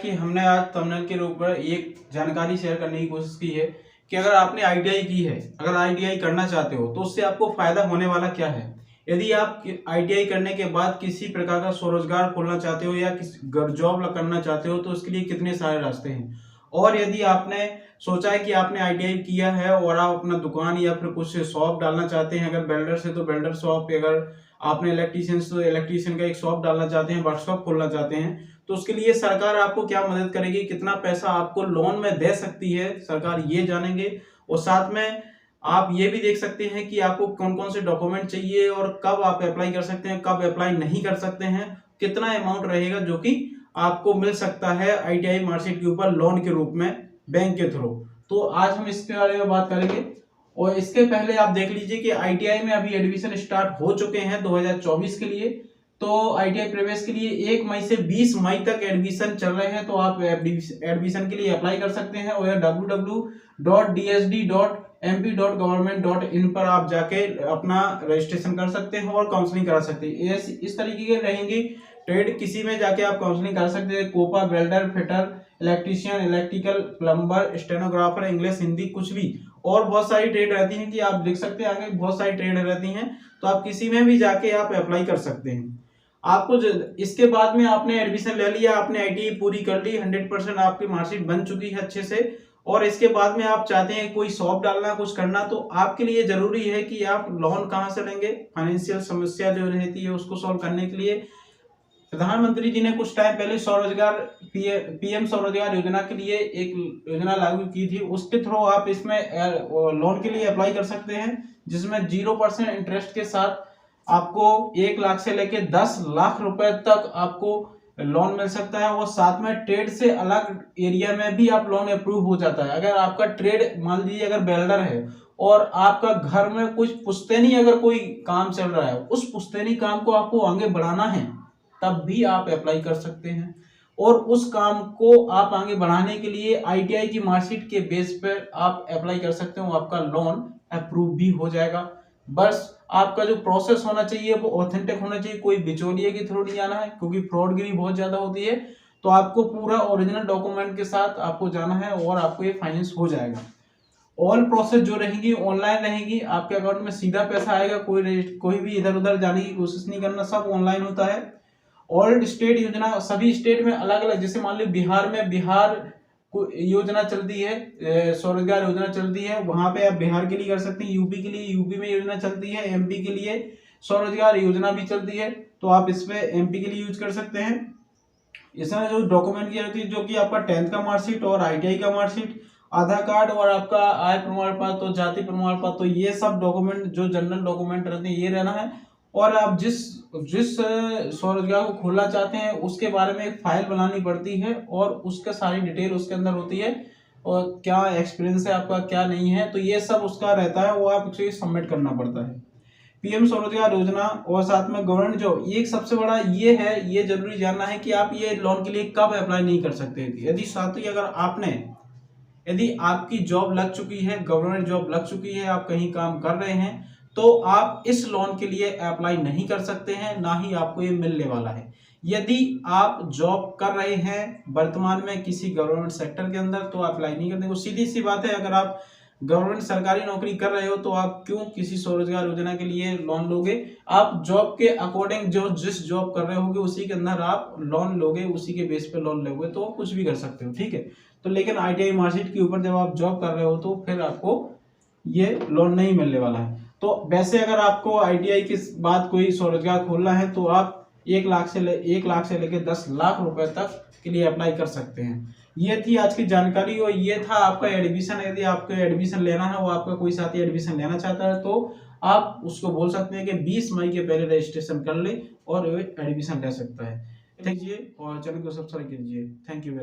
कि हमने आज थंबनेल के ऊपर एक जानकारी शेयर करने की कोशिश की है कि अगर आपने आईटीआई की है, अगर आईटीआई करना चाहते हो तो उससे आपको फायदा होने वाला क्या है। यदि आप आईटीआई करने के बाद किसी प्रकार का स्वरोजगार खोलना चाहते हो या किसी जॉब करना चाहते हो तो उसके लिए कितने सारे रास्ते हैं। और यदि आपने सोचा है कि आपने आईटीआई किया है और आप अपना दुकान या फिर कुछ शॉप डालना चाहते हैं, अगर वेल्डर है तो वेल्डर शॉप, अगर आपने इलेक्ट्रीशियन तो इलेक्ट्रीशियन का एक शॉप डालना चाहते हैं, वर्कशॉप खोलना चाहते हैं, तो उसके लिए सरकार आपको क्या मदद करेगी, कितना पैसा आपको लोन में दे सकती है सरकार, ये जानेंगे। और साथ में आप ये भी देख सकते हैं कि आपको कौन कौन से डॉक्यूमेंट चाहिए और कब आप अप्लाई कर सकते हैं, कब अप्लाई नहीं कर सकते हैं, कितना अमाउंट रहेगा जो कि आपको मिल सकता है आईटीआई मार्कशीट के ऊपर लोन के रूप में बैंक के थ्रू। तो आज हम इसके बारे में बात करेंगे। और इसके पहले आप देख लीजिए कि आईटीआई में अभी एडमिशन स्टार्ट हो चुके हैं 2024 के लिए। तो आईटीआई प्रवेश के लिए 1 मई से 20 मई तक एडमिशन चल रहे हैं, तो आप एडमिशन के लिए अप्लाई कर सकते हैं और www.dsd.mp.government.in पर आप जाके अपना रजिस्ट्रेशन कर सकते हैं और काउंसलिंग करा सकते हैं। इस तरीके के रहेंगी ट्रेड, किसी में जाके आप काउंसलिंग कर सकते हैं, COPA, welder, fitter, electrician, electrical, plumber, stenographer, English, Hindi, कुछ भी। और बहुत सारी ट्रेड रहती हैं कि आप देख सकते हैं, आगे बहुत सारी ट्रेड रहती हैं, तो आप किसी में भी जाके आप अप्लाई कर सकते हैं। आपको इसके बाद में आपने एडमिशन ले लिया, आपने आईटीआई पूरी कर ली, 100% आपकी मार्कशीट बन चुकी है अच्छे से, और इसके बाद में आप चाहते हैं कोई शॉप डालना, कुछ करना, तो आपके लिए जरूरी है कि आप लोन कहां से लेंगे। फाइनेंशियल समस्या जो रहती है उसको सॉल्व करने के लिए प्रधानमंत्री जी ने कुछ टाइम पहले स्वरोजगार पीएम स्वरोजगार योजना के लिए एक योजना लागू की थी, उसके थ्रू आप इसमें लोन के लिए अप्लाई कर सकते हैं, जिसमें 0% इंटरेस्ट के साथ आपको 1 लाख से लेके 10 लाख रुपए तक आपको लोन मिल सकता है। और साथ में ट्रेड से अलग एरिया में भी आप लोन अप्रूव हो जाता है। अगर आपका ट्रेड मान लीजिए अगर वेल्डर है और आपका घर में कुछ पुश्तैनी अगर कोई काम चल रहा है, उस पुश्तैनी काम को आपको आगे बढ़ाना है, तब भी आप अप्लाई कर सकते हैं। और उस काम को आप आगे बढ़ाने के लिए आईटीआई की मार्कशीट के बेस पर आप अप्लाई कर सकते हो, आपका लोन अप्रूव भी हो जाएगा। बस आपका जो प्रोसेस होना चाहिए वो ऑथेंटिक होना चाहिए, कोई बिचौलिए के थ्रू नहीं जाना है, क्योंकि फ्रॉडगिरी बहुत ज्यादा होती है। तो आपको पूरा ओरिजिनल डॉक्यूमेंट के साथ आपको जाना है और आपको ये फाइनेंस हो जाएगा। ऑल प्रोसेस जो रहेगी ऑनलाइन रहेगी, आपके अकाउंट में सीधा पैसा आएगा, कोई भी इधर उधर जाने की कोशिश नहीं करना, सब ऑनलाइन होता है। ऑल स्टेट योजना, सभी स्टेट में अलग अलग, जैसे मान लो बिहार में बिहार योजना चलती है, स्वरोजगार योजना चलती है, वहां पे आप बिहार के लिए कर सकते हैं। यूपी के लिए यूपी में योजना चलती है, एमपी के लिए स्वरोजगार योजना भी चलती है, तो आप इसमें एमपी के लिए यूज कर सकते हैं। इसमें जो डॉक्यूमेंट की रहती है, जो कि आपका 10th का मार्कशीट और आईटीआई का मार्कशीट, आधार कार्ड और आपका आय प्रमाण पत्र, जाति प्रमाण पत्र, तो ये सब डॉक्यूमेंट जो जनरल डॉक्यूमेंट रहते हैं ये रहना है। और आप जिस जिस स्वरोजगार को खोलना चाहते हैं उसके बारे में एक फाइल बनानी पड़ती है और उसका सारी डिटेल उसके अंदर होती है, और क्या एक्सपीरियंस है आपका, क्या नहीं है, तो ये सब उसका रहता है, वो आप उसे सबमिट करना पड़ता है। पीएम स्वरोजगार योजना और साथ में गवर्नमेंट जॉब, ये एक सबसे बड़ा ये है, ये जरूरी जानना है कि आप ये लोन के लिए कब अप्लाई नहीं कर सकते। यदि साथ ही अगर यदि आपकी जॉब लग चुकी है, गवर्नमेंट जॉब लग चुकी है, आप कहीं काम कर रहे हैं, तो आप इस लोन के लिए अप्लाई नहीं कर सकते हैं, ना ही आपको ये मिलने वाला है। यदि आप जॉब कर रहे हैं वर्तमान में किसी गवर्नमेंट सेक्टर के अंदर, तो अप्लाई नहीं करते। सीधी सी बात है, अगर आप गवर्नमेंट सरकारी नौकरी कर रहे हो तो आप क्यों किसी स्वरोजगार योजना के लिए लोन लोगे। आप जॉब के अकॉर्डिंग जो जिस जॉब कर रहे होगे उसी के अंदर आप लोन लोगे, उसी के बेस पे लोन लोगे, तो कुछ भी कर सकते हो, ठीक है। तो लेकिन आईटीआई मार्कशीट के ऊपर जब आप जॉब कर रहे हो तो फिर आपको ये लोन नहीं मिलने वाला है। तो वैसे अगर आपको आईटीआई के बाद कोई स्वरोजगार खोलना है तो आप 1 लाख से लेकर 10 लाख रुपए तक के लिए अप्लाई कर सकते हैं। ये थी आज की जानकारी और ये था आपका एडमिशन। यदि आपको एडमिशन लेना है, वो आपका कोई साथी एडमिशन लेना चाहता है, तो आप उसको बोल सकते हैं कि 20 मई के पहले रजिस्ट्रेशन कर ले और एडमिशन ले सकता है। देखिए और चैनल को सब्सक्राइब कीजिए। Thank you.